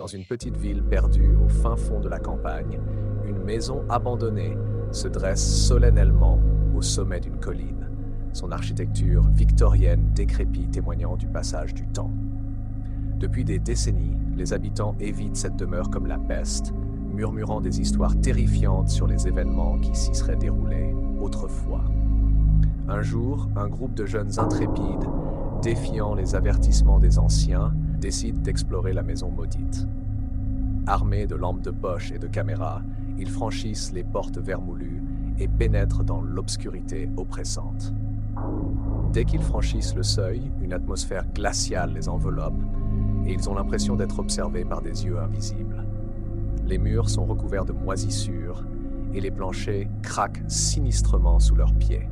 Dans une petite ville perdue au fin fond de la campagne, une maison abandonnée se dresse solennellement au sommet d'une colline, son architecture victorienne décrépite témoignant du passage du temps. Depuis des décennies, les habitants évitent cette demeure comme la peste, murmurant des histoires terrifiantes sur les événements qui s'y seraient déroulés autrefois. Un jour, un groupe de jeunes intrépides, défiant les avertissements des anciens, décide d'explorer la maison maudite. Armés de lampes de poche et de caméras, ils franchissent les portes vermoulues et pénètrent dans l'obscurité oppressante. Dès qu'ils franchissent le seuil, une atmosphère glaciale les enveloppe et ils ont l'impression d'être observés par des yeux invisibles. Les murs sont recouverts de moisissures et les planchers craquent sinistrement sous leurs pieds.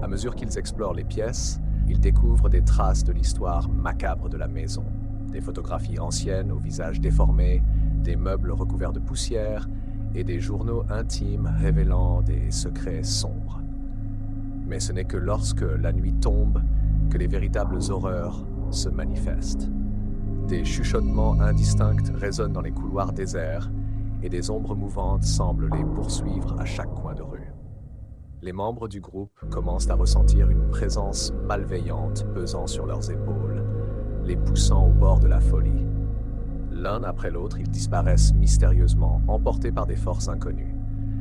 À mesure qu'ils explorent les pièces, ils découvrent des traces de l'histoire macabre de la maison. Des photographies anciennes aux visages déformés, des meubles recouverts de poussière et des journaux intimes révélant des secrets sombres. Mais ce n'est que lorsque la nuit tombe que les véritables horreurs se manifestent. Des chuchotements indistincts résonnent dans les couloirs déserts et des ombres mouvantes semblent les poursuivre à chaque coin de rue. Les membres du groupe commencent à ressentir une présence malveillante pesant sur leurs épaules, les poussant au bord de la folie. L'un après l'autre, ils disparaissent mystérieusement, emportés par des forces inconnues.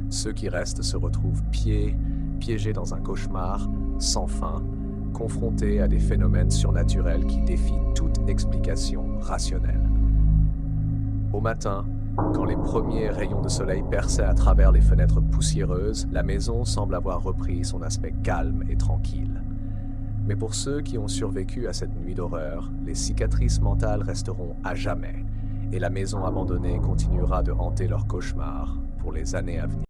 Ceux qui restent se retrouvent piégés dans un cauchemar sans fin, confrontés à des phénomènes surnaturels qui défient toute explication rationnelle. Au matin, quand les premiers rayons de soleil perçaient à travers les fenêtres poussiéreuses, la maison semble avoir repris son aspect calme et tranquille. Mais pour ceux qui ont survécu à cette nuit d'horreur, les cicatrices mentales resteront à jamais, et la maison abandonnée continuera de hanter leurs cauchemars pour les années à venir.